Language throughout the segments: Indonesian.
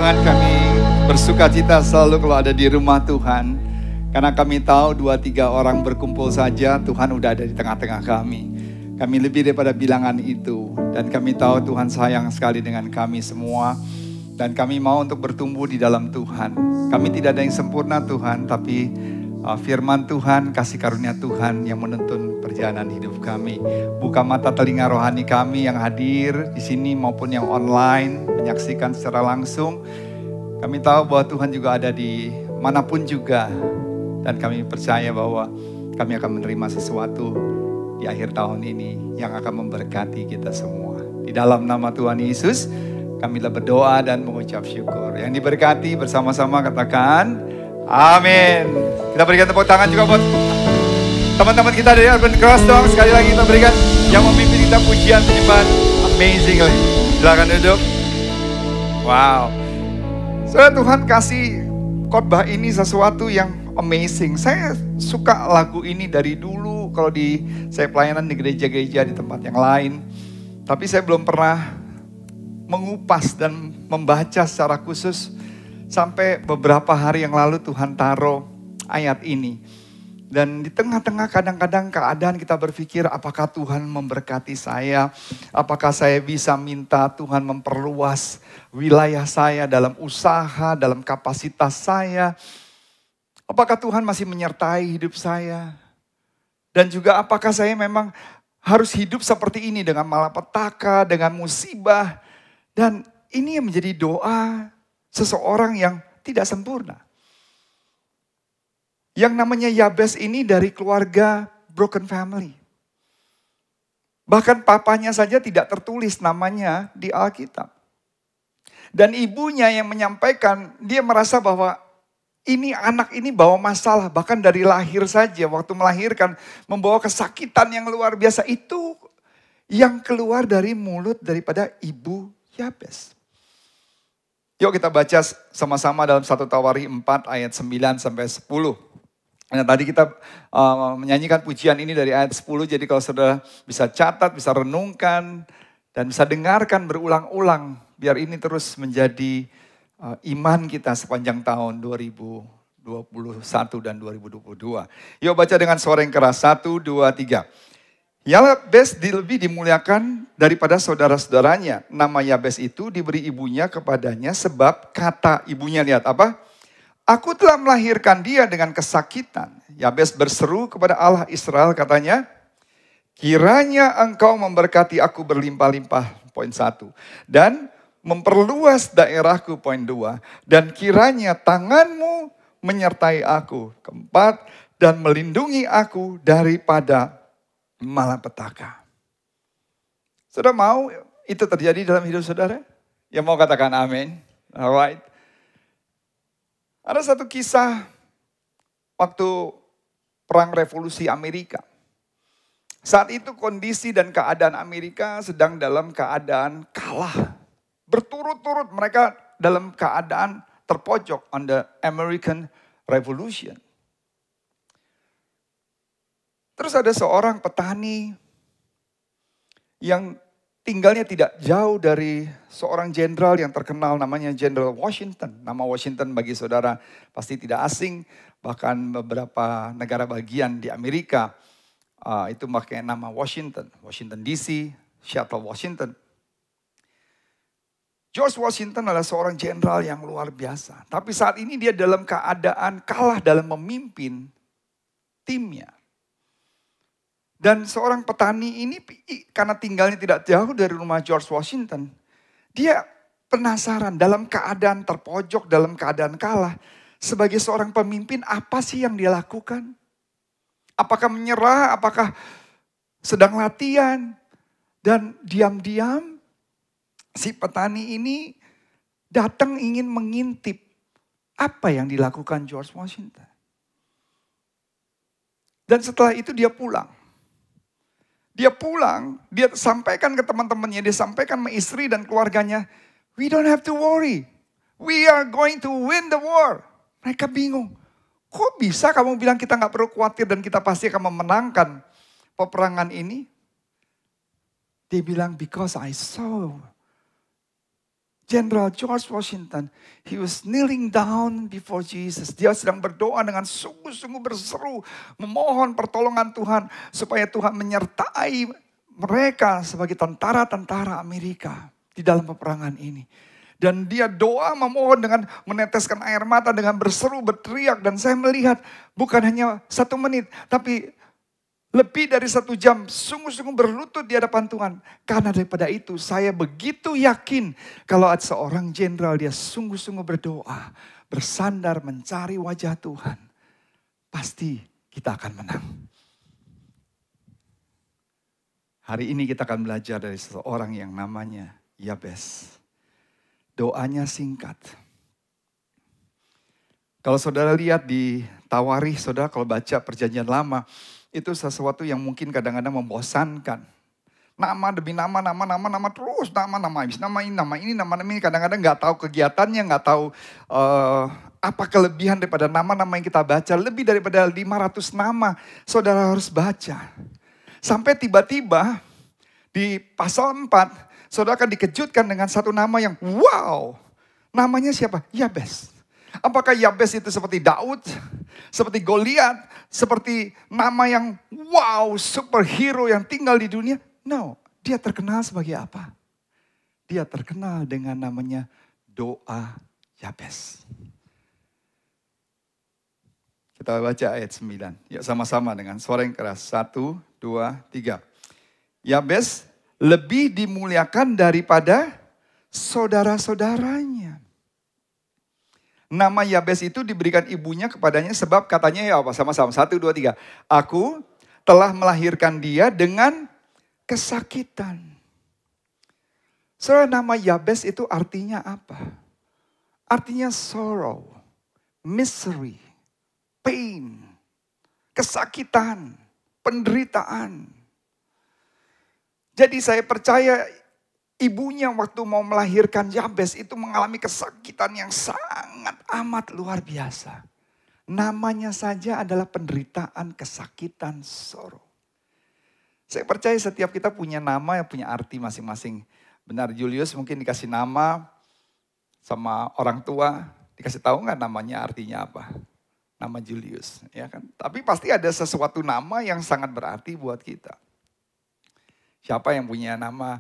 Tuhan, kami bersuka cita selalu kalau ada di rumah Tuhan. Karena kami tahu 2-3 orang berkumpul saja, Tuhan udah ada di tengah-tengah kami. Kami lebih daripada bilangan itu. Dan kami tahu Tuhan sayang sekali dengan kami semua. Dan kami mau untuk bertumbuh di dalam Tuhan. Kami tidak ada yang sempurna Tuhan, tapi firman Tuhan, kasih karunia Tuhan yang menuntun perjalanan hidup kami. Buka mata telinga rohani kami yang hadir di sini maupun yang online, menyaksikan secara langsung. Kami tahu bahwa Tuhan juga ada di manapun juga. Dan kami percaya bahwa kami akan menerima sesuatu di akhir tahun ini yang akan memberkati kita semua. Di dalam nama Tuhan Yesus, kami berdoa dan mengucap syukur. Yang diberkati bersama-sama katakan, amin. Kita berikan tepuk tangan juga buat teman-teman kita dari Urban Cross dong. Sekali lagi kita berikan yang memimpin kita pujian penyembahan amazingly. Silakan duduk. Wow. Saudara, Tuhan kasih khotbah ini sesuatu yang amazing. Saya suka lagu ini dari dulu kalau saya pelayanan di gereja-gereja di tempat yang lain. Tapi saya belum pernah mengupas dan membaca secara khusus. Sampai beberapa hari yang lalu Tuhan taruh ayat ini. Dan di tengah-tengah kadang-kadang keadaan kita berpikir, apakah Tuhan memberkati saya? Apakah saya bisa minta Tuhan memperluas wilayah saya dalam usaha, dalam kapasitas saya? Apakah Tuhan masih menyertai hidup saya? Dan juga apakah saya memang harus hidup seperti ini dengan malapetaka, dengan musibah? Dan ini yang menjadi doa seseorang yang tidak sempurna. Yang namanya Yabes ini dari keluarga broken family. Bahkan papanya saja tidak tertulis namanya di Alkitab. Dan ibunya yang menyampaikan, dia merasa bahwa anak ini bawa masalah. Bahkan dari lahir saja, waktu melahirkan membawa kesakitan yang luar biasa. Itu yang keluar dari mulut daripada ibu Yabes. Yuk kita baca sama-sama dalam 1 Tawarikh 4 ayat 9 sampai 10. Nah, tadi kita menyanyikan pujian ini dari ayat 10. Jadi kalau saudara bisa catat, bisa renungkan, dan bisa dengarkan berulang-ulang. Biar ini terus menjadi iman kita sepanjang tahun 2021 dan 2022. Yuk baca dengan suara yang keras. 1, 2, 3. Yabes lebih dimuliakan daripada saudara-saudaranya. Nama Yabes itu diberi ibunya kepadanya sebab kata ibunya, lihat apa? Aku telah melahirkan dia dengan kesakitan. Yabes berseru kepada Allah Israel katanya, kiranya engkau memberkati aku berlimpah-limpah, poin 1. Dan memperluas daerahku, poin 2. Dan kiranya tanganmu menyertai aku, keempat. Dan melindungi aku daripada malapetaka. Saudara mau itu terjadi dalam hidup saudara? Yang mau katakan amin. Alright. Ada satu kisah waktu perang revolusi Amerika. Saat itu kondisi dan keadaan Amerika sedang dalam keadaan kalah. Berturut-turut mereka dalam keadaan terpojok on the American Revolution. Terus ada seorang petani yang tinggalnya tidak jauh dari seorang jenderal yang terkenal namanya Jenderal Washington. Nama Washington bagi saudara pasti tidak asing. Bahkan beberapa negara bagian di Amerika itu pakai nama Washington. Washington DC, Seattle Washington. George Washington adalah seorang jenderal yang luar biasa. Tapi saat ini dia dalam keadaan kalah dalam memimpin timnya. Dan seorang petani ini karena tinggalnya tidak jauh dari rumah George Washington. Dia penasaran dalam keadaan terpojok, dalam keadaan kalah. Sebagai seorang pemimpin apa sih yang dia lakukan? Apakah menyerah? Apakah sedang latihan? Dan diam-diam si petani ini datang ingin mengintip apa yang dilakukan George Washington. Dan setelah itu dia pulang. Dia pulang, dia sampaikan ke teman-temannya, dia sampaikan ke istri dan keluarganya, we don't have to worry, we are going to win the war. Mereka bingung, kok bisa kamu bilang kita gak perlu khawatir dan kita pasti akan memenangkan peperangan ini? Dia bilang, because I saw General George Washington, he was kneeling down before Jesus. Dia sedang berdoa dengan sungguh-sungguh berseru, memohon pertolongan Tuhan supaya Tuhan menyertai mereka sebagai tentara-tentara Amerika di dalam peperangan ini. Dan dia doa memohon dengan meneteskan air mata, dengan berseru, berteriak. Dan saya melihat bukan hanya 1 menit, tapi lebih dari 1 jam sungguh-sungguh berlutut di hadapan Tuhan. Karena daripada itu saya begitu yakin kalau ada seorang jenderal dia sungguh-sungguh berdoa, bersandar mencari wajah Tuhan. Pasti kita akan menang. Hari ini kita akan belajar dari seseorang yang namanya Yabes. Doanya singkat. Kalau saudara lihat di Tawarikh, saudara kalau baca Perjanjian Lama, itu sesuatu yang mungkin kadang-kadang membosankan. Nama demi nama terus, nama ini. Kadang-kadang nggak tahu kegiatannya, nggak tahu apa kelebihan daripada nama-nama yang kita baca. Lebih daripada 500 nama, saudara harus baca. Sampai tiba-tiba di pasal 4, saudara akan dikejutkan dengan satu nama yang wow. Namanya siapa? Yabes. Apakah Yabes itu seperti Daud, seperti Goliat, seperti nama yang wow, superhero yang tinggal di dunia? No, dia terkenal sebagai apa? Dia terkenal dengan namanya doa Yabes. Kita baca ayat 9. Ya, sama-sama dengan suara yang keras. 1, 2, 3. Yabes lebih dimuliakan daripada saudara-saudaranya. Nama Yabes itu diberikan ibunya kepadanya sebab katanya ya apa? Sama-sama. 1, 2, 3. Aku telah melahirkan dia dengan kesakitan. Saudara, nama Yabes itu artinya apa? Artinya sorrow, misery, pain, kesakitan, penderitaan. Jadi saya percaya ibunya waktu mau melahirkan Yabes itu mengalami kesakitan yang sangat amat luar biasa. Namanya saja adalah penderitaan, kesakitan, sorrow. Saya percaya setiap kita punya nama yang punya arti masing-masing. Benar, Julius mungkin dikasih nama sama orang tua, dikasih tahu nggak namanya artinya apa? Nama Julius, ya kan? Tapi pasti ada sesuatu nama yang sangat berarti buat kita. Siapa yang punya nama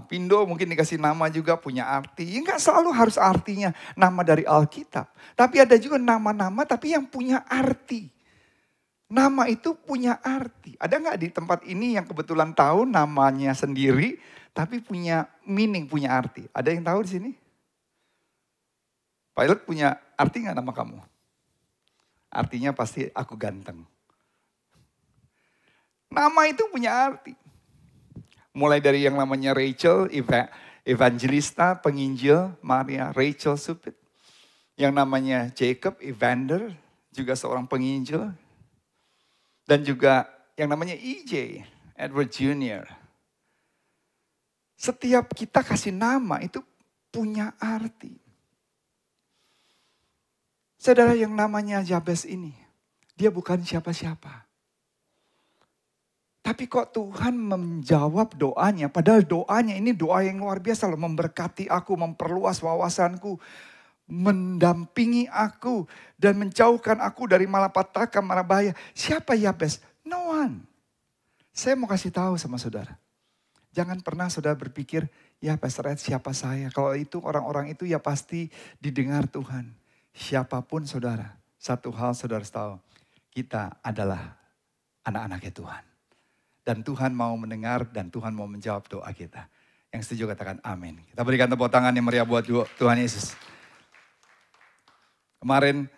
Pindo mungkin dikasih nama juga punya arti. Ya nggak selalu harus artinya nama dari Alkitab. Tapi ada juga nama-nama tapi yang punya arti. Nama itu punya arti. Ada nggak di tempat ini yang kebetulan tahu namanya sendiri tapi punya meaning, punya arti? Ada yang tahu di sini? Pilot punya arti nggak nama kamu? Artinya pasti aku ganteng. Nama itu punya arti. Mulai dari yang namanya Rachel, Evangelista, penginjil, Maria, Rachel Supit. Yang namanya Jacob, Evander, juga seorang penginjil. Dan juga yang namanya EJ, Edward Jr. Setiap kita kasih nama itu punya arti. Saudara, yang namanya Yabes ini, dia bukan siapa-siapa. Tapi kok Tuhan menjawab doanya, padahal doanya ini doa yang luar biasa loh. Memberkati aku, memperluas wawasanku, mendampingi aku, dan menjauhkan aku dari malapetaka, mara bahaya. Siapa Yabes? No one. Saya mau kasih tahu sama saudara. Jangan pernah saudara berpikir, ya Pastor Ed siapa saya? Kalau itu orang-orang itu ya pasti didengar Tuhan. Siapapun saudara, satu hal saudara tahu, kita adalah anak-anaknya Tuhan. Dan Tuhan mau mendengar dan Tuhan mau menjawab doa kita. Yang setuju katakan amin. Kita berikan tepuk tangan yang meriah buat Tuhan Yesus. Kemarin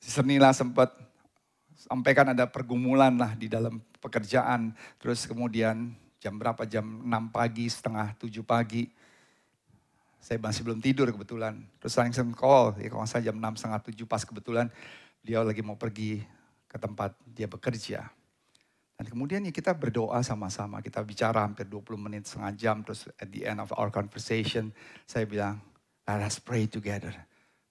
Sister Nila sempat sampaikan ada pergumulan lah di dalam pekerjaan. Terus kemudian jam berapa? Jam 6 pagi, setengah 7 pagi. Saya masih belum tidur kebetulan. Terus langsung call, ya kalau saya jam 6, setengah 7 pas kebetulan beliau lagi mau pergi ke tempat dia bekerja. Dan kemudian ya kita berdoa sama-sama, kita bicara hampir 20 menit, setengah jam. Terus at the end of our conversation, saya bilang, let us pray together.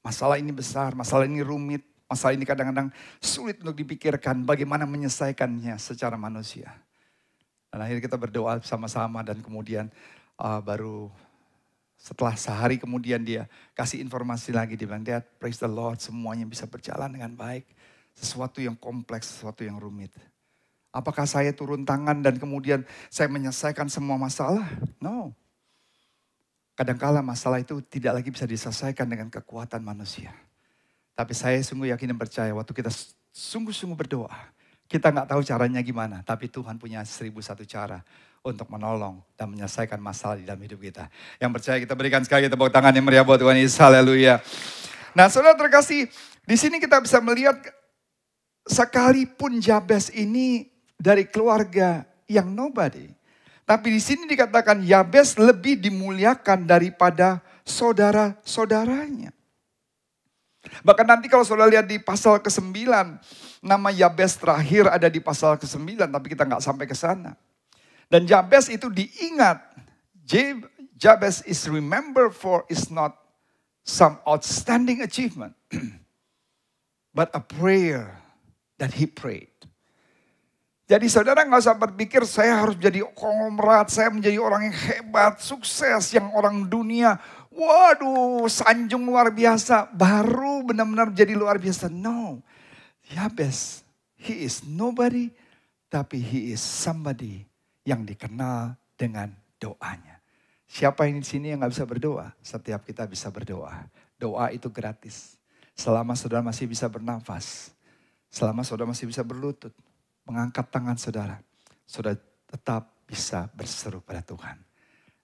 Masalah ini besar, masalah ini rumit, masalah ini kadang-kadang sulit untuk dipikirkan bagaimana menyelesaikannya secara manusia. Dan akhirnya kita berdoa sama-sama dan kemudian baru Setelah sehari kemudian dia kasih informasi lagi. Dia bilang, Dad, praise the Lord, semuanya bisa berjalan dengan baik. Sesuatu yang kompleks, sesuatu yang rumit. Apakah saya turun tangan dan kemudian saya menyelesaikan semua masalah? No. Kadangkala masalah itu tidak lagi bisa diselesaikan dengan kekuatan manusia. Tapi saya sungguh yakin dan percaya waktu kita sungguh-sungguh berdoa. Kita nggak tahu caranya gimana, tapi Tuhan punya 1001 cara untuk menolong dan menyelesaikan masalah di dalam hidup kita. Yang percaya kita berikan sekali tepuk tangan yang meriah buat Tuhan Yesus. Haleluya. Nah, saudara terkasih, di sini kita bisa melihat sekalipun Yabes ini dari keluarga yang nobody. Tapi di sini dikatakan Yabes lebih dimuliakan daripada saudara-saudaranya. Bahkan nanti kalau saudara lihat di pasal ke-9, nama Yabes terakhir ada di pasal ke-9, tapi kita nggak sampai ke sana. Dan Yabes itu diingat. Yabes is remembered for is not some outstanding achievement, but a prayer that he prayed. Jadi saudara nggak usah berpikir saya harus menjadi konglomerat, saya menjadi orang yang hebat, sukses, yang orang dunia, waduh sanjung luar biasa, baru benar-benar menjadi luar biasa. No, Yabes, he is nobody, tapi he is somebody yang dikenal dengan doanya. Siapa yang di sini yang nggak bisa berdoa? Setiap kita bisa berdoa. Doa itu gratis. Selama saudara masih bisa bernafas, selama saudara masih bisa berlutut, mengangkat tangan saudara, saudara tetap bisa berseru pada Tuhan.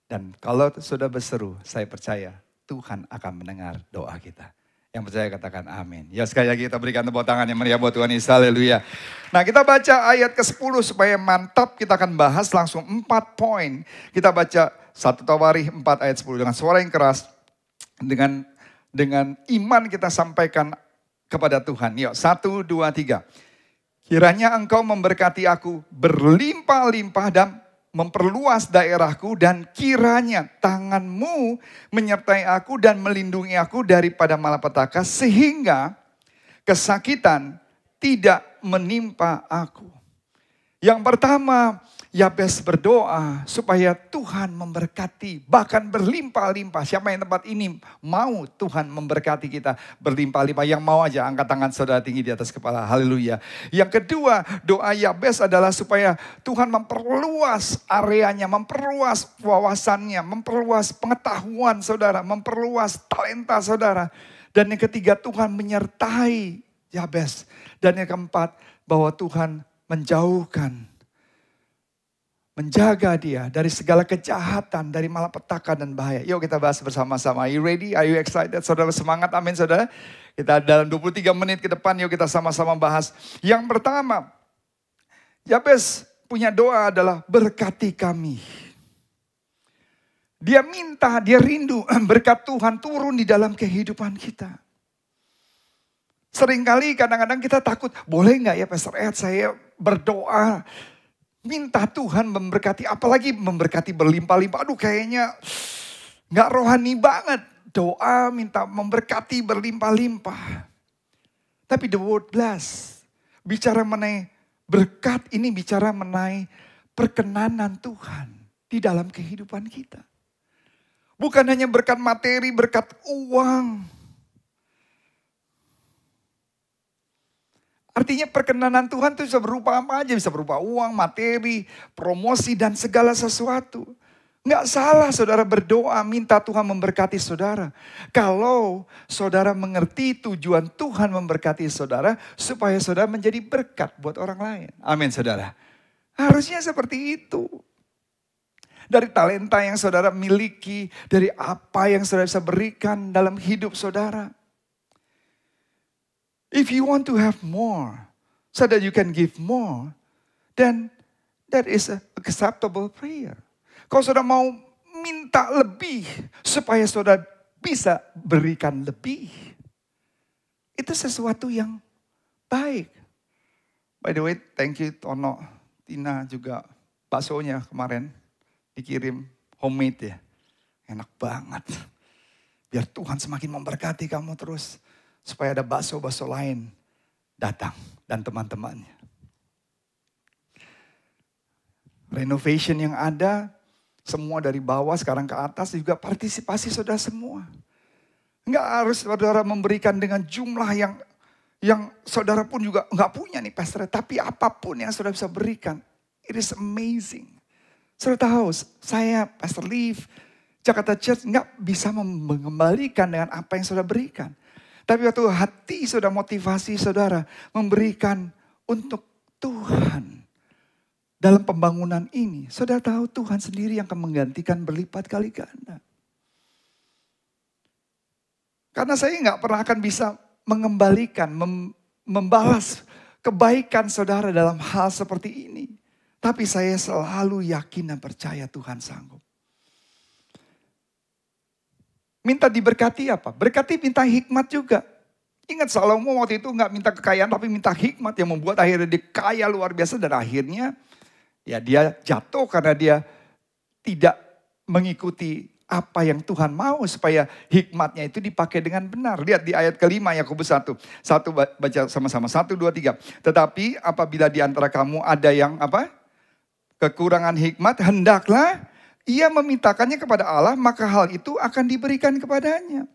Dan kalau saudara berseru, saya percaya Tuhan akan mendengar doa kita. Yang percaya katakan amin. Ya sekali lagi kita berikan tepuk tangan yang meriah buat Tuhan Yesus. Haleluya. Nah kita baca ayat ke-10 supaya mantap. Kita akan bahas langsung 4 poin. Kita baca 1 Tawarikh 4 ayat 10 dengan suara yang keras. Dengan iman kita sampaikan kepada Tuhan. Yuk 1, 2, 3. Kiranya engkau memberkati aku berlimpah-limpah dan memperluas daerahku, dan kiranya tanganmu menyertai aku dan melindungi aku daripada malapetaka sehingga kesakitan tidak menimpa aku. Yang pertama, Yabes berdoa supaya Tuhan memberkati, bahkan berlimpah-limpah. Siapa yang tempat ini mau Tuhan memberkati kita berlimpah-limpah? Yang mau aja angkat tangan saudara tinggi di atas kepala. Haleluya. Yang kedua, doa Yabes adalah supaya Tuhan memperluas areanya, memperluas wawasannya, memperluas pengetahuan saudara, memperluas talenta saudara. Dan yang ketiga, Tuhan menyertai Yabes. Dan yang keempat, bahwa Tuhan menjaga dia dari segala kejahatan, dari malapetaka dan bahaya. Yuk kita bahas bersama-sama. Are you ready? Are you excited? Saudara semangat, amin saudara. Kita dalam 23 menit ke depan, yuk kita sama-sama bahas. Yang pertama, Yabes punya doa adalah berkati kami. Dia minta, dia rindu berkat Tuhan turun di dalam kehidupan kita. Seringkali kadang-kadang kita takut, boleh nggak ya Pastor Ed saya berdoa minta Tuhan memberkati, apalagi memberkati berlimpah-limpah. Aduh kayaknya gak rohani banget. Doa minta memberkati berlimpah-limpah. Tapi the word bless, bicara mengenai berkat ini bicara mengenai perkenanan Tuhan di dalam kehidupan kita. Bukan hanya berkat materi, berkat uang. Artinya perkenanan Tuhan itu bisa berupa apa aja. Bisa berupa uang, materi, promosi dan segala sesuatu. Nggak salah saudara berdoa minta Tuhan memberkati saudara. Kalau saudara mengerti tujuan Tuhan memberkati saudara. Supaya saudara menjadi berkat buat orang lain. Amin saudara. Harusnya seperti itu. Dari talenta yang saudara miliki. Dari apa yang saudara bisa berikan dalam hidup saudara. If you want to have more, so that you can give more, then that is a acceptable prayer. Kalau saudara mau minta lebih, supaya saudara bisa berikan lebih, itu sesuatu yang baik. By the way, thank you Tono, Tina juga baksonya kemarin dikirim homemade ya. Enak banget. Biar Tuhan semakin memberkati kamu terus. Supaya ada bakso-bakso lain datang dan teman-temannya. Renovation yang ada Semua dari bawah sekarang ke atas juga partisipasi saudara semua. Enggak harus saudara memberikan dengan jumlah yang saudara pun juga enggak punya nih pastor. Tapi apapun yang saudara bisa berikan, it is amazing. Saudara tahu, saya Pastor Leaf, Jakarta Church enggak bisa mengembalikan dengan apa yang saudara berikan. Tapi waktu hati saudara, motivasi saudara memberikan untuk Tuhan. Dalam pembangunan ini, saudara tahu Tuhan sendiri yang akan menggantikan berlipat kali ganda. Karena saya nggak pernah akan bisa mengembalikan, membalas kebaikan saudara dalam hal seperti ini. Tapi saya selalu yakin dan percaya Tuhan sanggup. Minta diberkati apa? Berkati minta hikmat juga. Ingat Salomo waktu itu nggak minta kekayaan tapi minta hikmat yang membuat akhirnya dia kaya luar biasa. Dan akhirnya ya dia jatuh karena dia tidak mengikuti apa yang Tuhan mau supaya hikmatnya itu dipakai dengan benar. Lihat di ayat kelima Yakobus 1. Satu baca sama-sama. 1, 2, 3. Tetapi apabila di antara kamu ada yang apa? Kekurangan hikmat, hendaklah ia memintakannya kepada Allah, maka hal itu akan diberikan kepadanya.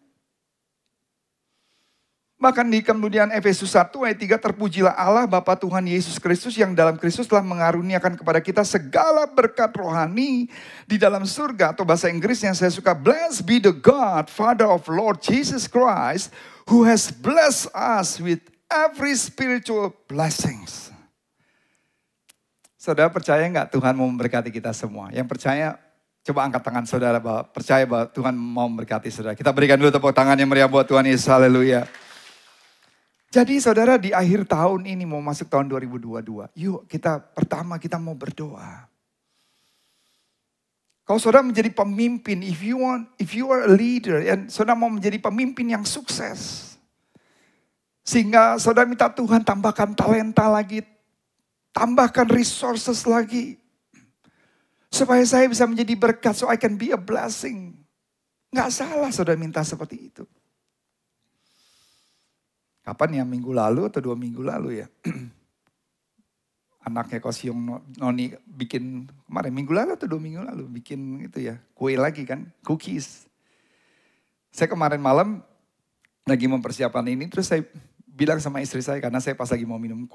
Bahkan di kemudian Efesus 1 ayat 3, terpujilah Allah Bapa Tuhan Yesus Kristus yang dalam Kristus telah mengaruniakan kepada kita segala berkat rohani di dalam surga. Atau bahasa Inggris yang saya suka, blessed be the God, Father of Lord Jesus Christ, who has blessed us with every spiritual blessings. Saudara percaya nggak Tuhan mau memberkati kita semua? Yang percaya, coba angkat tangan saudara bahwa percaya bahwa Tuhan mau memberkati saudara. Kita berikan dulu tepuk tangan yang meriah buat Tuhan Yesus, haleluya. Jadi saudara di akhir tahun ini mau masuk tahun 2022. Yuk pertama kita mau berdoa. Kalau saudara menjadi pemimpin, if you are a leader, dan saudara mau menjadi pemimpin yang sukses. Sehingga saudara minta Tuhan tambahkan talenta lagi, tambahkan resources lagi. Supaya saya bisa menjadi berkat, so I can be a blessing. Nggak salah saudara minta seperti itu. Kapan ya, minggu lalu atau 2 minggu lalu ya. Anaknya Kosiong Noni bikin kemarin, minggu lalu atau 2 minggu lalu. Bikin itu ya, kue lagi kan, cookies. Saya kemarin malam lagi mempersiapkan ini, terus saya bilang sama istri saya, karena saya pas lagi mau minum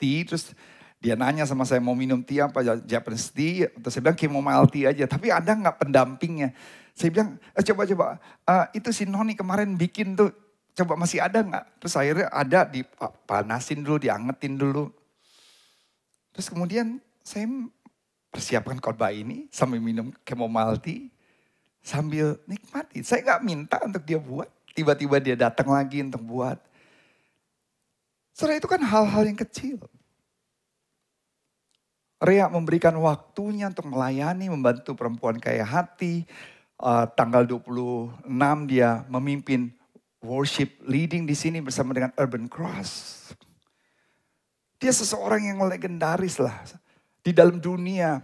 tea, terus dia nanya sama saya mau minum tea apa, Japanese tea, terus saya bilang chamomile tea aja, tapi ada nggak pendampingnya? Saya bilang, coba, itu si Noni kemarin bikin tuh, coba masih ada nggak? Terus akhirnya ada, dipanasin dulu, diangetin dulu. Terus kemudian saya persiapkan khotbah ini sambil minum chamomile tea, sambil nikmati. Saya nggak minta untuk dia buat, tiba-tiba dia datang lagi untuk buat. Saudara, itu kan hal-hal yang kecil. Rea memberikan waktunya untuk melayani, membantu perempuan kaya hati. Tanggal 26 dia memimpin worship leading di sini bersama dengan Urban Cross. Dia seseorang yang legendaris lah di dalam dunia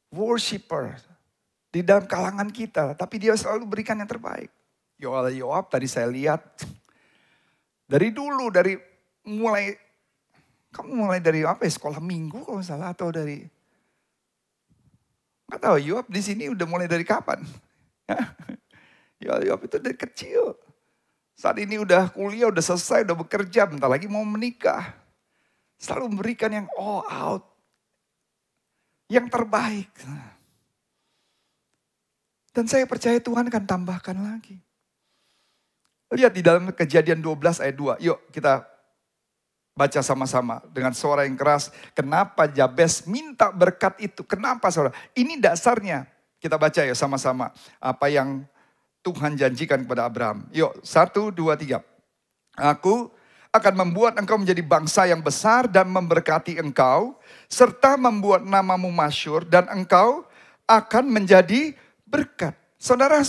worshiper, di dalam kalangan kita. Tapi dia selalu berikan yang terbaik. Yoab tadi saya lihat dari dulu, kamu mulai dari apa ya, sekolah minggu kalau salah, atau dari nggak tahu. Yoab di sini udah mulai dari kapan? Yoab itu dari kecil. Saat ini udah kuliah, udah selesai, udah bekerja, bentar lagi mau menikah. Selalu memberikan yang all out. Yang terbaik. Dan saya percaya Tuhan akan tambahkan lagi. Lihat di dalam Kejadian 12 ayat 2. Yuk kita baca sama-sama dengan suara yang keras. Kenapa Jabez minta berkat itu? Kenapa saudara? Ini dasarnya. Kita baca ya sama-sama. Apa yang Tuhan janjikan kepada Abraham. Yuk, 1, 2, 3. Aku akan membuat engkau menjadi bangsa yang besar dan memberkati engkau, serta membuat namamu masyhur, dan engkau akan menjadi berkat. Saudara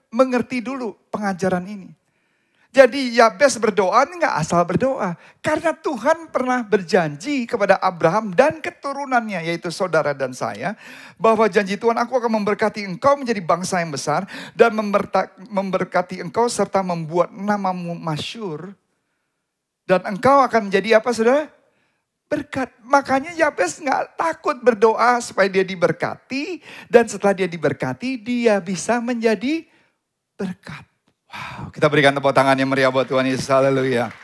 mengerti dulu pengajaran ini. Jadi Yabez berdoa enggak asal berdoa. Karena Tuhan pernah berjanji kepada Abraham dan keturunannya, yaitu saudara dan saya, bahwa janji Tuhan, aku akan memberkati engkau menjadi bangsa yang besar dan memberkati engkau serta membuat namamu masyhur. Dan engkau akan menjadi apa saudara? berkat. Makanya Yabes gak takut berdoa supaya dia diberkati. Dan setelah dia diberkati, dia bisa menjadi berkat. Wow, kita berikan tepuk tangan yang meriah buat Tuhan Yesus. Haleluya.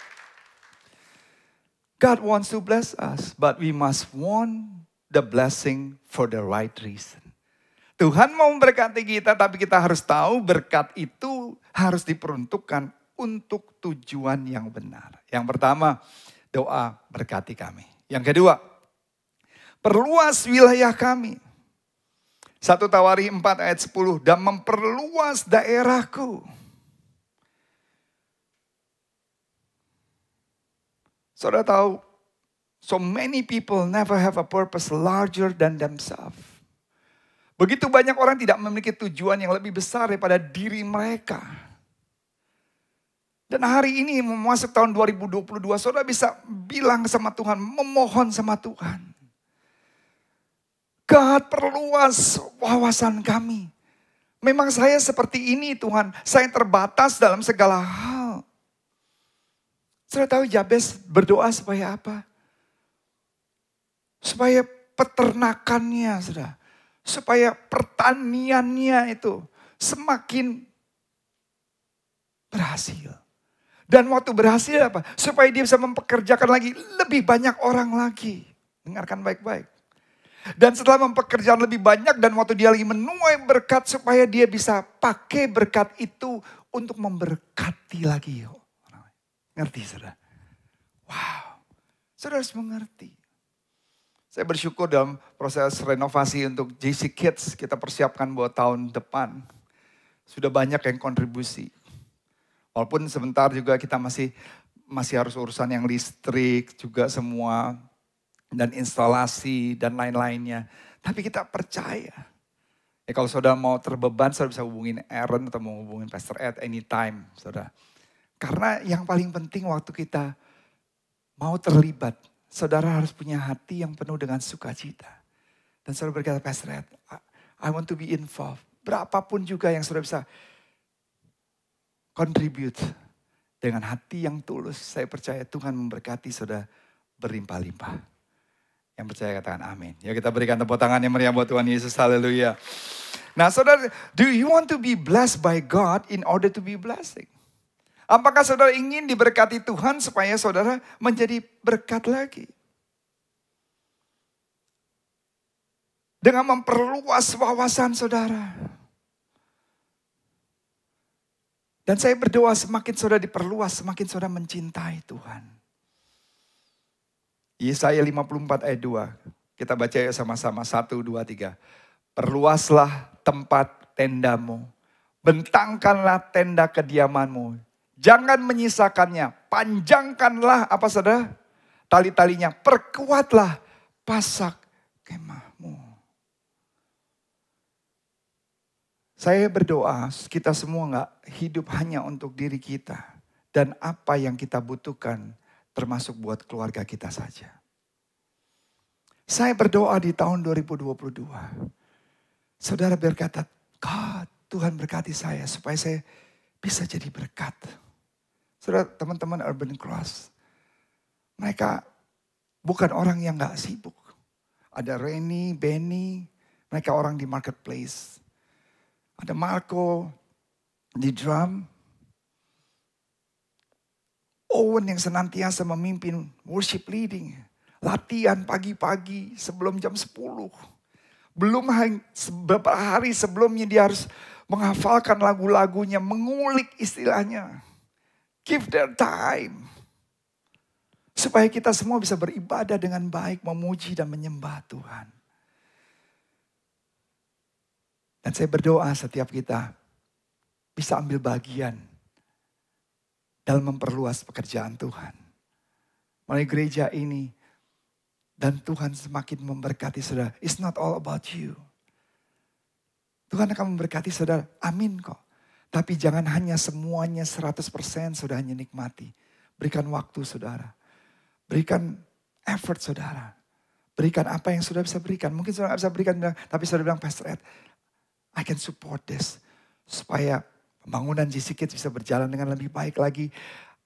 God wants to bless us, but we must want the blessing for the right reason. Tuhan mau memberkati kita, tapi kita harus tahu berkat itu harus diperuntukkan untuk tujuan yang benar. Yang pertama, doa berkati kami. Yang kedua, perluas wilayah kami. 1 Tawari 4 ayat 10, dan memperluas daerahku. Saudara tahu, so many people never have a purpose larger than themselves. Begitu banyak orang tidak memiliki tujuan yang lebih besar daripada diri mereka. Dan hari ini memasuki tahun 2022, saudara bisa bilang sama Tuhan, memohon sama Tuhan. God, perluas wawasan kami. Memang saya seperti ini Tuhan, saya terbatas dalam segala hal. Saudara tahu Yabes berdoa supaya apa? Supaya peternakannya, saudara. Supaya pertaniannya itu semakin berhasil. Dan waktu berhasil apa? Supaya dia bisa mempekerjakan lagi lebih banyak orang lagi. Dengarkan baik-baik. Dan setelah mempekerjakan lebih banyak dan waktu dia lagi menuai berkat supaya dia bisa pakai berkat itu untuk memberkati lagi. Ngerti saudara? Wow, saudara harus mengerti. Saya bersyukur dalam proses renovasi untuk JC Kids kita persiapkan buat tahun depan. Sudah banyak yang kontribusi. Walaupun sebentar juga kita masih harus urusan yang listrik juga semua. Dan instalasi dan lain-lainnya. Tapi kita percaya. Ya kalau saudara mau terbeban, saudara bisa hubungin Aaron atau mau hubungin Pastor Ed anytime, saudara. Karena yang paling penting waktu kita mau terlibat, saudara harus punya hati yang penuh dengan sukacita. Dan saudara berkata, Pastor Ed, I want to be involved. Berapapun juga yang saudara bisa contribute dengan hati yang tulus. Saya percaya Tuhan memberkati saudara berlimpah-limpah. Yang percaya katakan amin. Ya kita berikan tepuk tangan yang meriah buat Tuhan Yesus. Haleluya. Nah saudara, do you want to be blessed by God in order to be blessing? Apakah saudara ingin diberkati Tuhan supaya saudara menjadi berkat lagi? Dengan memperluas wawasan saudara. Dan saya berdoa semakin saudara diperluas, semakin saudara mencintai Tuhan. Yesaya 54 ayat 2. Kita baca ya sama-sama. 1, 2, 3. Perluaslah tempat tendamu. Bentangkanlah tenda kediamanmu. Jangan menyisakannya. Panjangkanlah apa saudara? Tali-talinya. Perkuatlah pasak kemahmu. Saya berdoa kita semua gak hidup hanya untuk diri kita. Dan apa yang kita butuhkan termasuk buat keluarga kita saja. Saya berdoa di tahun 2022. Saudara berkata, God, Tuhan berkati saya supaya saya bisa jadi berkat. Saudara, teman-teman Urban Cross, mereka bukan orang yang gak sibuk. Ada Reni, Benny, mereka orang di marketplace. Ada Marco di drum. Owen yang senantiasa memimpin worship leading. Latihan pagi-pagi sebelum jam 10. Belum beberapa hari sebelumnya dia harus menghafalkan lagu-lagunya, mengulik istilahnya. Give their time. Supaya kita semua bisa beribadah dengan baik, memuji dan menyembah Tuhan. Dan saya berdoa setiap kita bisa ambil bagian dalam memperluas pekerjaan Tuhan. Melalui gereja ini. Dan Tuhan semakin memberkati saudara. It's not all about you. Tuhan akan memberkati saudara. Amin kok. Tapi jangan hanya semuanya 100% saudara hanya nikmati. Berikan waktu saudara. Berikan effort saudara. Berikan apa yang saudara bisa berikan. Mungkin saudara bisa berikan. Tapi saudara bilang, Pastor Ed, I can support this. Supaya pembangunan JC Kids bisa berjalan dengan lebih baik lagi.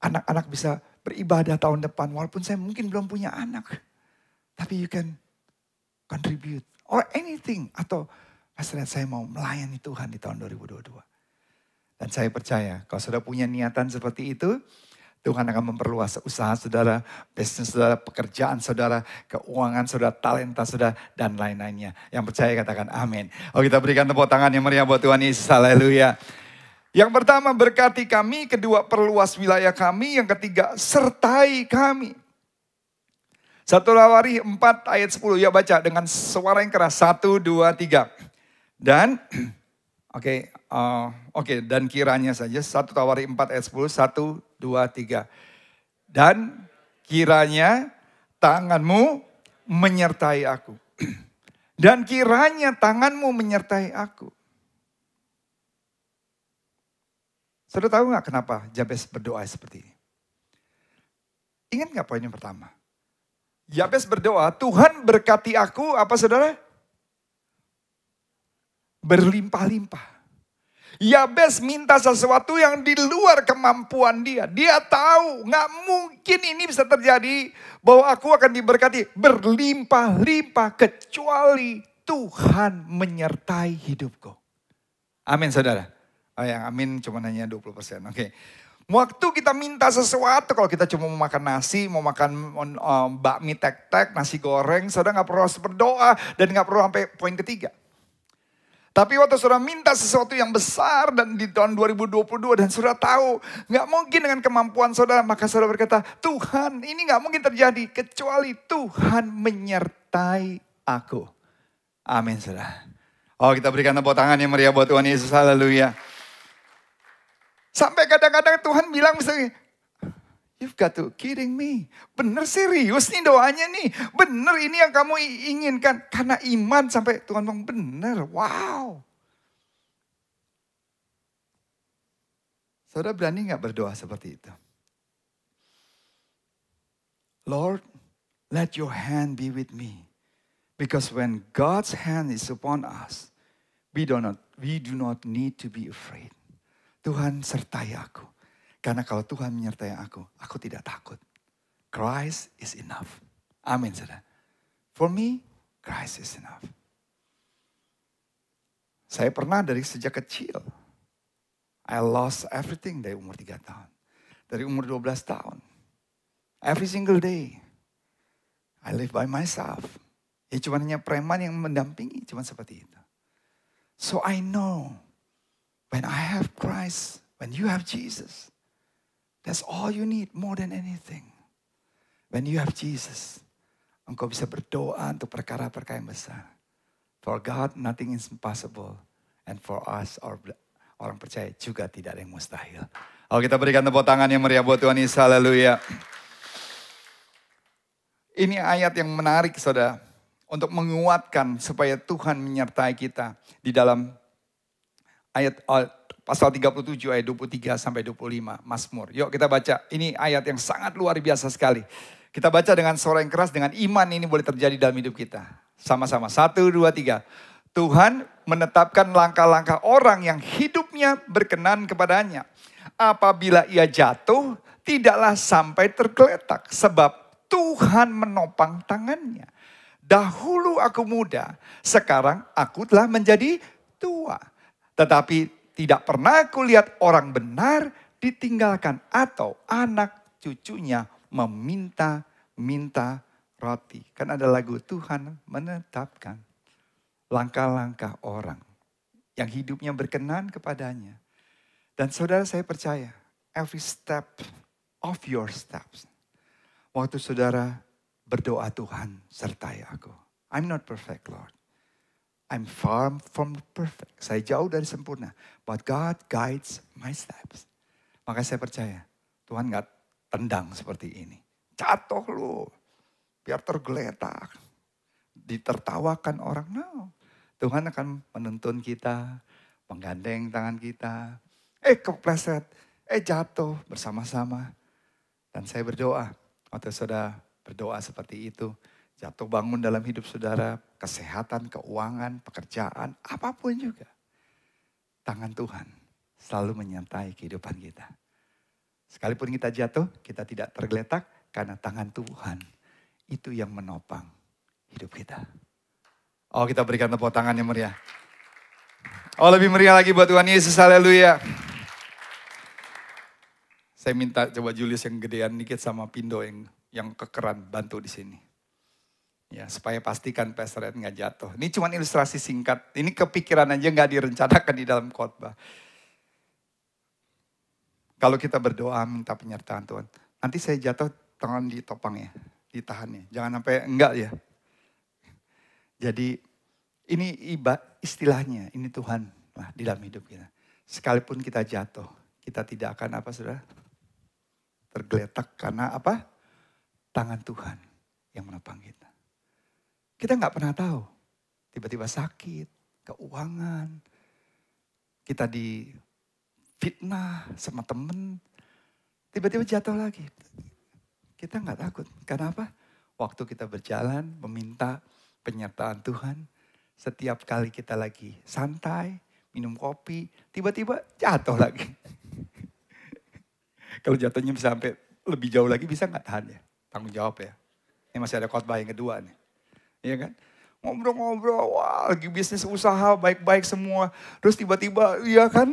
Anak-anak bisa beribadah tahun depan. Walaupun saya mungkin belum punya anak. Tapi you can contribute or anything. Atau Pastor Ed, saya mau melayani Tuhan di tahun 2022. Dan saya percaya kalau saudara punya niatan seperti itu, Tuhan akan memperluas usaha saudara, bisnis saudara, pekerjaan saudara, keuangan saudara, talenta saudara, dan lain-lainnya. Yang percaya katakan amin. Oh, kita berikan tepuk tangan yang meriah buat Tuhan Yesus. Haleluya. Yang pertama, berkati kami. Kedua, perluas wilayah kami. Yang ketiga, sertai kami. 1 Tawari 4 ayat 10. Ya baca dengan suara yang keras. 1, 2, 3. Dan, dan kiranya saja. 1 Tawari 4 ayat 10. 1, 2, 3. Dan kiranya tanganmu menyertai aku. Dan kiranya tanganmu menyertai aku. Saudara tahu gak kenapa Jabez berdoa seperti ini? Ingat gak poin yang pertama? Jabez berdoa, Tuhan berkati aku, apa saudara? Berlimpah-limpah. Jabez minta sesuatu yang di luar kemampuan dia. Dia tahu gak mungkin ini bisa terjadi bahwa aku akan diberkati berlimpah-limpah kecuali Tuhan menyertai hidupku. Amin saudara. Oh yang amin cuma hanya 20%. Oke. Waktu kita minta sesuatu, kalau kita cuma mau makan nasi, mau makan bakmi tek-tek, nasi goreng, saudara gak perlu harus berdoa dan gak perlu sampai poin ketiga. Tapi waktu saudara minta sesuatu yang besar dan di tahun 2022 dan saudara tahu gak mungkin dengan kemampuan saudara, maka saudara berkata, Tuhan ini gak mungkin terjadi kecuali Tuhan menyertai aku. Amin saudara. Oh kita berikan tepuk tangan yang meriah buat Tuhan Yesus. Haleluya. Sampai kadang-kadang Tuhan bilang misalnya, you've got to kidding me. Bener serius nih doanya nih. Bener ini yang kamu inginkan. Karena iman sampai Tuhan bilang bener. Wow. Saudara berani gak berdoa seperti itu? Lord, let your hand be with me. Because when God's hand is upon us, we do not need to be afraid. Tuhan sertai aku. Karena kalau Tuhan menyertai aku tidak takut. Christ is enough. Amin saudara. For me, Christ is enough. Saya pernah dari sejak kecil. I lost everything dari umur 3 tahun. Dari umur 12 tahun. Every single day. I live by myself. Ya cuma hanya preman yang mendampingi. Cuma seperti itu. So I know. When I have Christ, when you have Jesus, that's all you need more than anything. When you have Jesus, engkau bisa berdoa untuk perkara-perkara yang besar. For God, nothing is impossible. And for us, orang percaya juga tidak ada yang mustahil. Oh kita berikan tepuk tangan yang meriah buat Tuhan Yesus. Haleluya. Ini ayat yang menarik saudara. Untuk menguatkan supaya Tuhan menyertai kita di dalam ayat pasal 37 ayat 23 sampai 25 Mazmur. Yuk kita baca. Ini ayat yang sangat luar biasa sekali. Kita baca dengan suara yang keras, dengan iman ini boleh terjadi dalam hidup kita. Sama-sama. 1, 2, 3. Tuhan menetapkan langkah-langkah orang yang hidupnya berkenan kepadanya. Apabila ia jatuh, tidaklah sampai tergeletak. Sebab Tuhan menopang tangannya. Dahulu aku muda, sekarang aku telah menjadi tua. Tetapi tidak pernah aku lihat orang benar ditinggalkan atau anak cucunya meminta-minta roti. Kan ada lagu Tuhan menetapkan langkah-langkah orang yang hidupnya berkenan kepadanya. Dan saudara saya percaya, every step of your steps. Waktu saudara berdoa Tuhan sertai aku. I'm not perfect Lord. I'm far from perfect. Saya jauh dari sempurna. But God guides my steps. Maka saya percaya Tuhan gak tendang seperti ini. Jatuh lu. Biar tergeletak. Ditertawakan orang. No. Tuhan akan menuntun kita. Menggandeng tangan kita. Kepleset. Jatuh bersama-sama. Dan saya berdoa. Waktu saudara berdoa seperti itu. Jatuh bangun dalam hidup saudara, kesehatan, keuangan, pekerjaan, apapun juga. Tangan Tuhan selalu menyertai kehidupan kita. Sekalipun kita jatuh, kita tidak tergeletak karena tangan Tuhan itu yang menopang hidup kita. Oh, kita berikan tepuk tangan yang meriah. Oh, lebih meriah lagi buat Tuhan Yesus, haleluya. Saya minta coba Julius yang gedean dikit sama Pindo yang kekeran bantu di sini. Ya, supaya pastikan Pastor Ed nggak jatuh. Ini cuma ilustrasi singkat. Ini kepikiran aja nggak direncanakan di dalam khotbah. Kalau kita berdoa minta penyertaan Tuhan. Nanti saya jatuh, tangan ditopang ya, ditahan ya. Jangan sampai enggak ya. Jadi ini istilahnya, ini Tuhan di dalam hidup kita. Sekalipun kita jatuh, kita tidak akan apa saudara? Tergeletak karena apa? Tangan Tuhan yang menopang kita. Kita nggak pernah tahu. Tiba-tiba sakit, keuangan. Kita difitnah sama temen. Tiba-tiba jatuh lagi. Kita nggak takut. Karena apa? Waktu kita berjalan meminta penyertaan Tuhan. Setiap kali kita lagi santai, minum kopi, tiba-tiba jatuh lagi. Kalau jatuhnya bisa sampai lebih jauh lagi bisa nggak tahan ya? Tanggung jawab ya. Ini masih ada khotbah yang kedua nih. Iya kan? Ngobrol-ngobrol, wah lagi bisnis usaha baik-baik semua. Terus tiba-tiba, iya kan?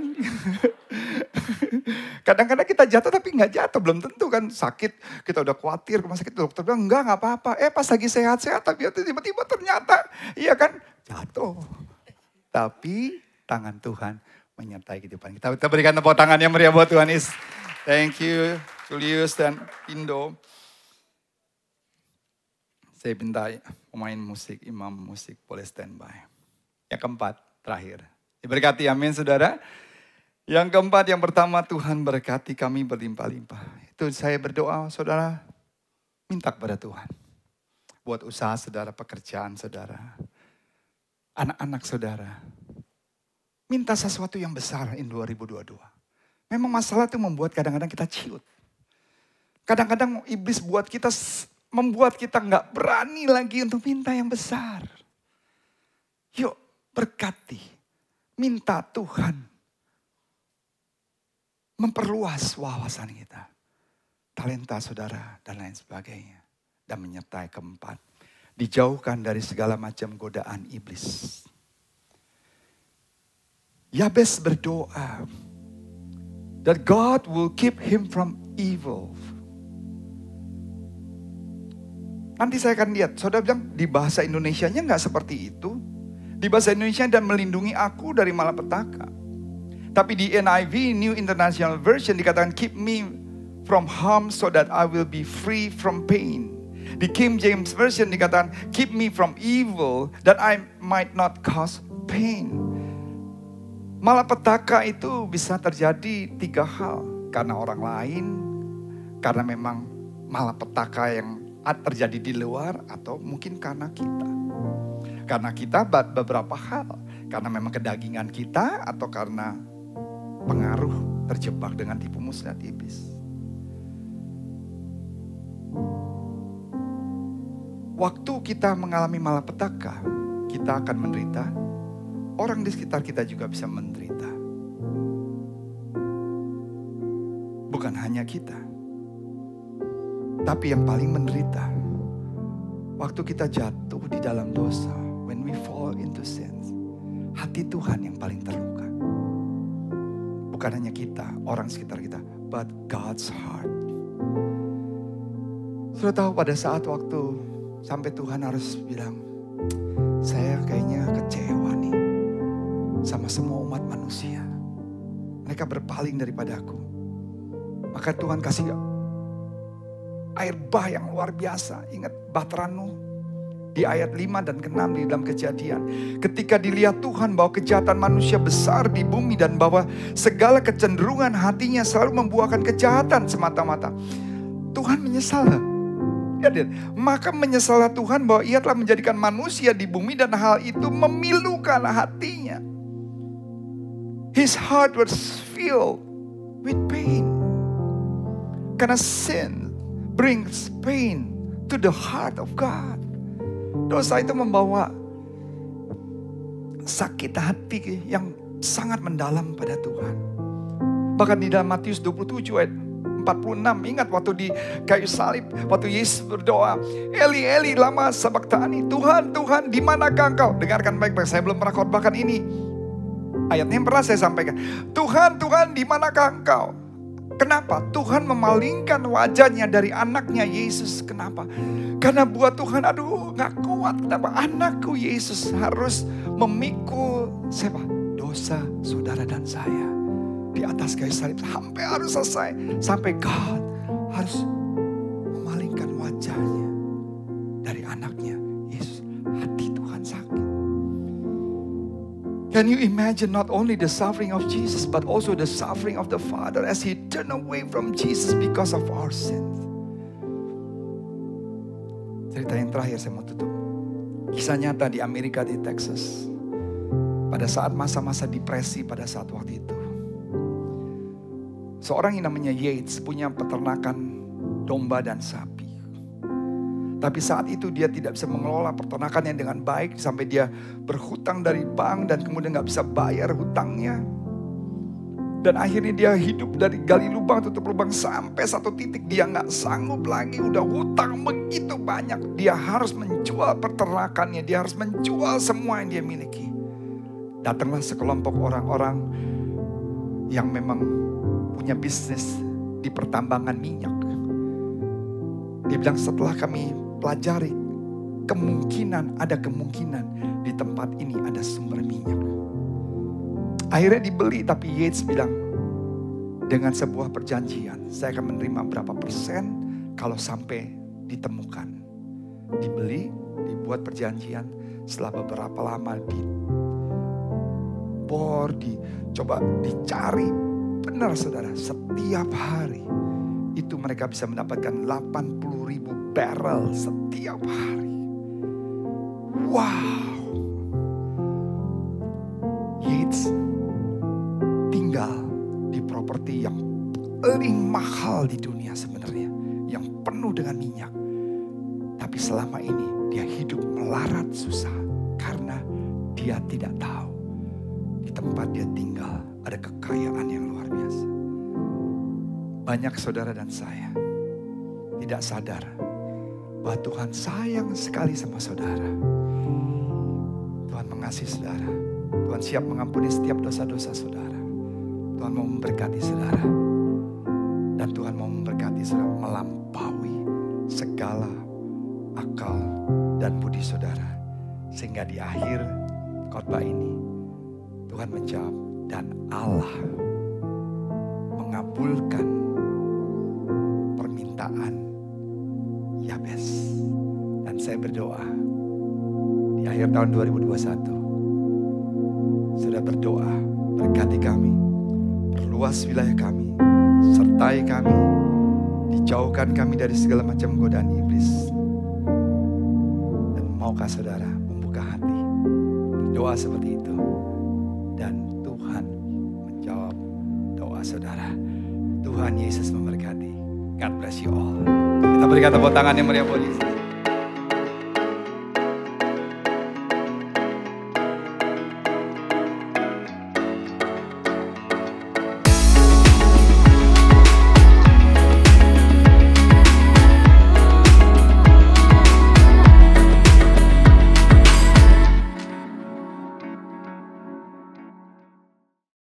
Kadang-kadang kita jatuh tapi nggak jatuh, belum tentu kan sakit. Kita udah khawatir, rumah sakit dokter bilang nggak apa-apa. Pas lagi sehat-sehat tapi tiba-tiba ternyata, iya kan? Jatuh. Tapi tangan Tuhan menyertai kehidupan kita. Kita berikan tepuk tangan yang meriah buat Tuhan Yesus. Thank you Julius dan Indo. Saya minta pemain musik, imam musik boleh standby. Yang keempat, terakhir. Diberkati, amin saudara. Yang keempat, yang pertama Tuhan berkati kami berlimpah-limpah. Itu saya berdoa saudara, minta kepada Tuhan. Buat usaha saudara, pekerjaan saudara. Anak-anak saudara. Minta sesuatu yang besar in 2022. Memang masalah itu membuat kadang-kadang kita ciut. Kadang-kadang iblis membuat kita nggak berani lagi untuk minta yang besar. Yuk berkati. Minta Tuhan memperluas wawasan kita. Talenta saudara dan lain sebagainya. Dan menyertai keempat. Dijauhkan dari segala macam godaan iblis. Yabes berdoa. That God will keep him from evil. Nanti saya akan lihat, saudara bilang di bahasa Indonesianya nggak seperti itu. Di bahasa Indonesia dan melindungi aku dari malapetaka. Tapi di NIV, New International Version dikatakan keep me from harm so that I will be free from pain. Di King James Version dikatakan keep me from evil that I might not cause pain. Malapetaka itu bisa terjadi 3 hal. Karena orang lain, karena memang malapetaka yang terjadi di luar, atau mungkin karena kita. Karena kita beberapa hal. Karena memang kedagingan kita, atau karena pengaruh terjebak dengan tipu muslihat iblis. Waktu kita mengalami malapetaka, kita akan menderita. Orang di sekitar kita juga bisa menderita. Bukan hanya kita. Tapi yang paling menderita. Waktu kita jatuh di dalam dosa. When we fall into sins. Hati Tuhan yang paling terluka. Bukan hanya kita, orang sekitar kita. But God's heart. Sudah tahu pada saat waktu sampai Tuhan harus bilang. Saya kayaknya kecewa nih. Sama semua umat manusia. Mereka berpaling daripadaku. Maka Tuhan kasih air bah yang luar biasa. Ingat Batranu di ayat 5 dan 6 di dalam Kejadian. Ketika dilihat Tuhan bahwa kejahatan manusia besar di bumi. Dan bahwa segala kecenderungan hatinya selalu membuahkan kejahatan semata-mata. Tuhan menyesal. Maka menyesallah Tuhan bahwa ia telah menjadikan manusia di bumi. Dan hal itu memilukan hatinya. His heart was filled with pain. Karena sin brings pain to the heart of God. Dosa itu membawa sakit hati yang sangat mendalam pada Tuhan. Bahkan di dalam Matius 27 ayat 14 46. Ingat waktu di kayu salib, waktu Yesus berdoa, Eli, Eli, lama sabachthani. Tuhan, Tuhan, di manakah engkau? Dengarkan baik-baik, saya belum pernah khotbahkan ini. Ayatnya yang pernah saya sampaikan. Tuhan, Tuhan, di manakah engkau? Kenapa? Tuhan memalingkan wajahnya dari anaknya Yesus. Kenapa? Karena buat Tuhan, aduh gak kuat. Kenapa anakku Yesus harus memikul siapa? Dosa saudara dan saya. Di atas kayu salib sampai harus selesai. Sampai God harus memalingkan wajahnya dari anaknya Yesus. Hati Tuhan sakit. Can you imagine not only the suffering of Jesus, but also the suffering of the Father as He turned away from Jesus because of our sins? Cerita yang terakhir saya mau tutup. Kisah nyata di Amerika, di Texas. Pada saat masa-masa depresi pada saat waktu itu. Seorang yang namanya Yates punya peternakan domba dan sapi. Tapi saat itu dia tidak bisa mengelola peternakannya dengan baik. Sampai dia berhutang dari bank dan kemudian gak bisa bayar hutangnya. Dan akhirnya dia hidup dari gali lubang tutup lubang. Sampai satu titik dia gak sanggup lagi. Udah hutang begitu banyak. Dia harus menjual peternakannya. Dia harus menjual semua yang dia miliki. Datanglah sekelompok orang-orang yang memang punya bisnis di pertambangan minyak. Dia bilang setelah kami pelajari, ada kemungkinan di tempat ini ada sumber minyak. Akhirnya dibeli, tapi Yates bilang dengan sebuah perjanjian, saya akan menerima berapa persen kalau sampai ditemukan. Dibeli, dibuat perjanjian, setelah beberapa lama dicoba dicari. Benar saudara, setiap hari itu mereka bisa mendapatkan 80.000 barrel setiap hari. Wow. Yates tinggal di properti yang paling mahal di dunia sebenarnya. Yang penuh dengan minyak. Tapi selama ini dia hidup melarat susah. Karena dia tidak tahu di tempat dia tinggal ada kekayaan yang luar biasa. Banyak saudara dan saya tidak sadar bahwa Tuhan sayang sekali sama saudara. Tuhan mengasihi saudara. Tuhan siap mengampuni setiap dosa-dosa saudara. Tuhan mau memberkati saudara. Dan Tuhan mau memberkati saudara melampaui segala akal dan budi saudara. Sehingga di akhir khotbah ini Tuhan menjawab, dan Allah mengabulkan permintaan Yabes. Dan saya berdoa di akhir tahun 2021, saudara berdoa, berkati kami, perluas wilayah kami, sertai kami, dijauhkan kami dari segala macam godaan iblis. Dan maukah saudara membuka hati, berdoa seperti itu, dan Tuhan menjawab doa saudara. Tuhan Yesus memberkati. God bless you all. Kita berikan tepuk tangan yang meriah buat Yesus.